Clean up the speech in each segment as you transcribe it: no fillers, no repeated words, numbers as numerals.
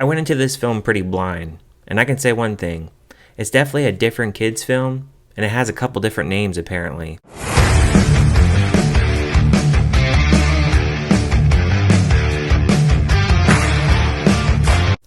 I went into this film pretty blind, and I can say one thing. It's definitely a different kids film, and it has a couple different names apparently.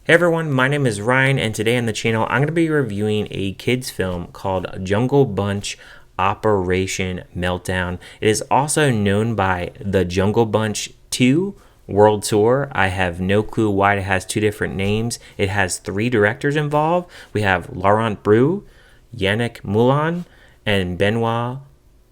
Hey everyone, my name is Ryan, and today on the channel I'm going to be reviewing a kids film called Jungle Bunch Operation Meltdown. It is also known by the Jungle Bunch 2 World Tour. I have no clue why it has two different names. It has three directors involved. We have Laurent, Yannick, Moulin, and Benoit,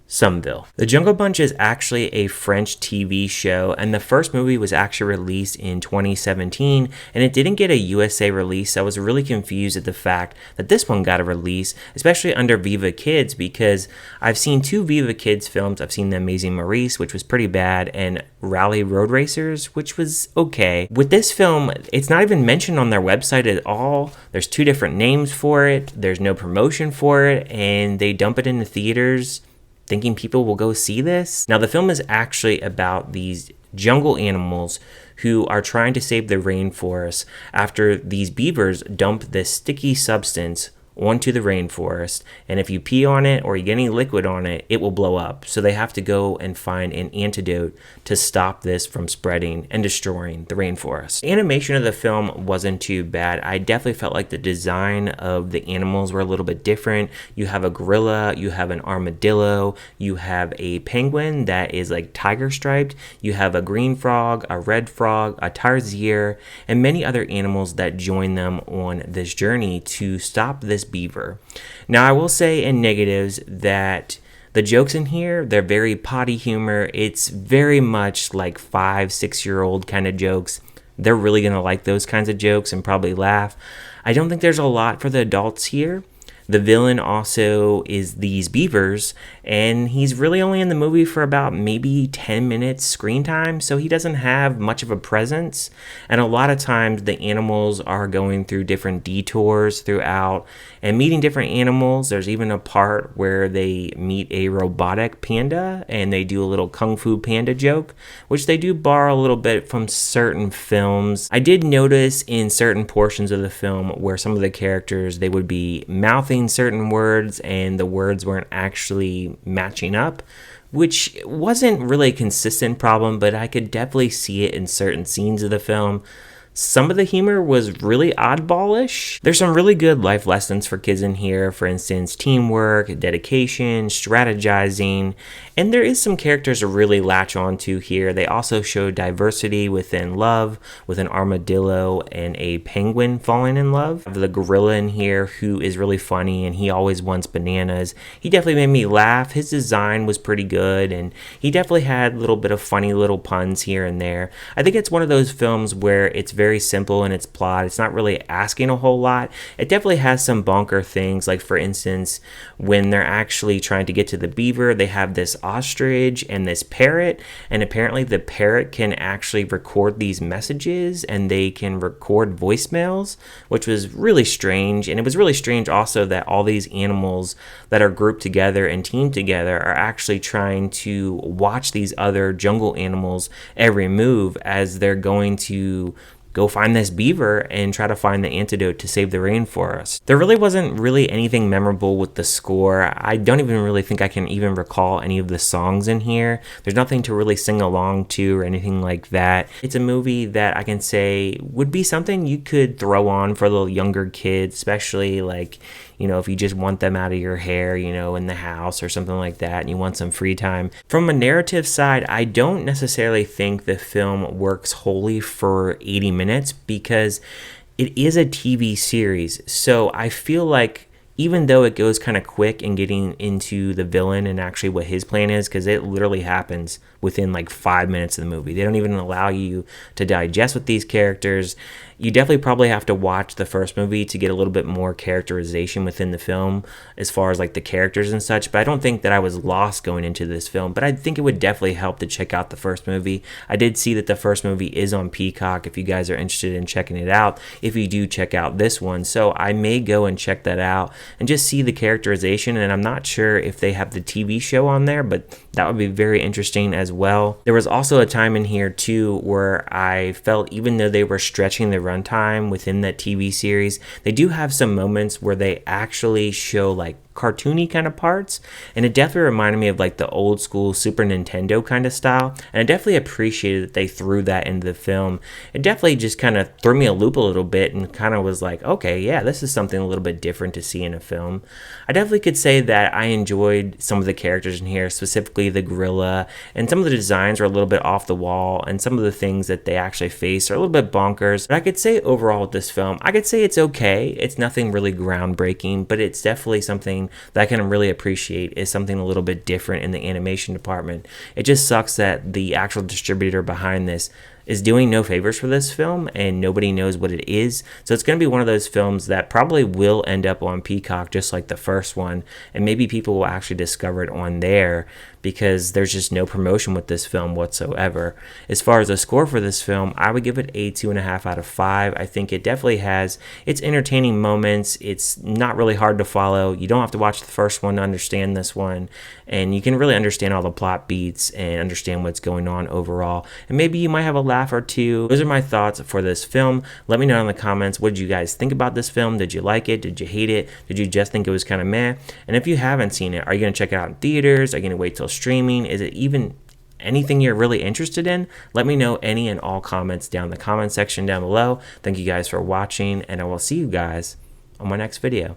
Somville. The Jungle Bunch is actually a French TV show, and the first movie was actually released in 2017, and it didn't get a USA release, so I was really confused at the fact that this one got a release, especially under Viva Kids, because I've seen two Viva Kids films. I've seen The Amazing Maurice, which was pretty bad, and Rally Road Racers, which was okay. With this film, it's not even mentioned on their website at all. There's two different names for it, there's no promotion for it, and they dump it into theaters thinking people will go see this. Now, the film is actually about these jungle animals who are trying to save the rainforest after these beavers dump this sticky substance onto the rainforest, and if you pee on it or you get any liquid on it, it will blow up. So they have to go and find an antidote to stop this from spreading and destroying the rainforest. The animation of the film wasn't too bad. I definitely felt like the design of the animals were a little bit different. You have a gorilla, you have an armadillo, you have a penguin that is like tiger striped, you have a green frog, a red frog, a tarsier, and many other animals that join them on this journey to stop this beaver. Now, I will say in negatives that the jokes in here, they're very potty humor. It's very much like 5-6-year-old kind of jokes. They're really going to like those kinds of jokes and probably laugh. I don't think there's a lot for the adults here. The villain also is these beavers, and he's really only in the movie for about maybe 10 minutes screen time, so he doesn't have much of a presence. And a lot of times the animals are going through different detours throughout and meeting different animals. There's even a part where they meet a robotic panda and they do a little kung fu panda joke, which they do borrow a little bit from certain films. I did notice in certain portions of the film where some of the characters, they would be mouthing certain words and the words weren't actually matching up, which wasn't really a consistent problem, but I could definitely see it in certain scenes of the film. Some of the humor was really oddballish. There's some really good life lessons for kids in here. For instance, teamwork, dedication, strategizing, and there is some characters to really latch onto here. They also show diversity within love, with an armadillo and a penguin falling in love. The gorilla in here who is really funny and he always wants bananas. He definitely made me laugh. His design was pretty good and he definitely had a little bit of funny little puns here and there. I think it's one of those films where it's very simple in its plot. It's not really asking a whole lot. It definitely has some bonker things, like for instance, when they're actually trying to get to the beaver, they have this ostrich and this parrot, and apparently the parrot can actually record these messages and they can record voicemails, which was really strange. And it was really strange also that all these animals that are grouped together and teamed together are actually trying to watch these other jungle animals every move as they're going to go find this beaver and try to find the antidote to save the rainforest. There really wasn't really anything memorable with the score. I don't even really think I can even recall any of the songs in here. There's nothing to really sing along to or anything like that. It's a movie that I can say would be something you could throw on for the younger kids, especially like, you know, if you just want them out of your hair, you know, in the house or something like that, and you want some free time. From a narrative side, I don't necessarily think the film works wholly for 80 minutes because it is a TV series. So I feel like even though it goes kind of quick in getting into the villain and actually what his plan is, because it literally happens within like 5 minutes of the movie. They don't even allow you to digest with these characters. You definitely probably have to watch the first movie to get a little bit more characterization within the film as far as like the characters and such, but I don't think that I was lost going into this film, but I think it would definitely help to check out the first movie. I did see that the first movie is on Peacock if you guys are interested in checking it out, if you do check out this one, so I may go and check that out and just see the characterization, and I'm not sure if they have the TV show on there, but That would be very interesting as well. There was also a time in here too where I felt, even though they were stretching the runtime within that TV series, they do have some moments where they actually show like cartoony kind of parts, and it definitely reminded me of like the old school Super Nintendo kind of style, and I definitely appreciated that they threw that into the film. It definitely just kind of threw me a loop a little bit and kind of was like, okay, yeah, this is something a little bit different to see in a film. I definitely could say that I enjoyed some of the characters in here, specifically the gorilla, and some of the designs are a little bit off the wall, and some of the things that they actually face are a little bit bonkers. But I could say overall with this film, I could say it's okay. It's nothing really groundbreaking, but it's definitely something that I can really appreciate, is something a little bit different in the animation department. It just sucks that the actual distributor behind this is doing no favors for this film and nobody knows what it is. So it's going to be one of those films that probably will end up on Peacock just like the first one, and maybe people will actually discover it on there because there's just no promotion with this film whatsoever. As far as the score for this film, I would give it a 2.5 out of 5. I think it definitely has its entertaining moments. It's not really hard to follow. You don't have to watch the first one to understand this one, and you can really understand all the plot beats and understand what's going on overall, and maybe you might have a laugh or two. Those are my thoughts for this film. Let me know in the comments, what did you guys think about this film? Did you like it? Did you hate it? Did you just think it was kind of meh? And if you haven't seen it, are you going to check it out in theaters? Are you going to wait till streaming? Is it even anything you're really interested in? Let me know any and all comments down in the comment section down below. Thank you guys for watching, and I will see you guys on my next video.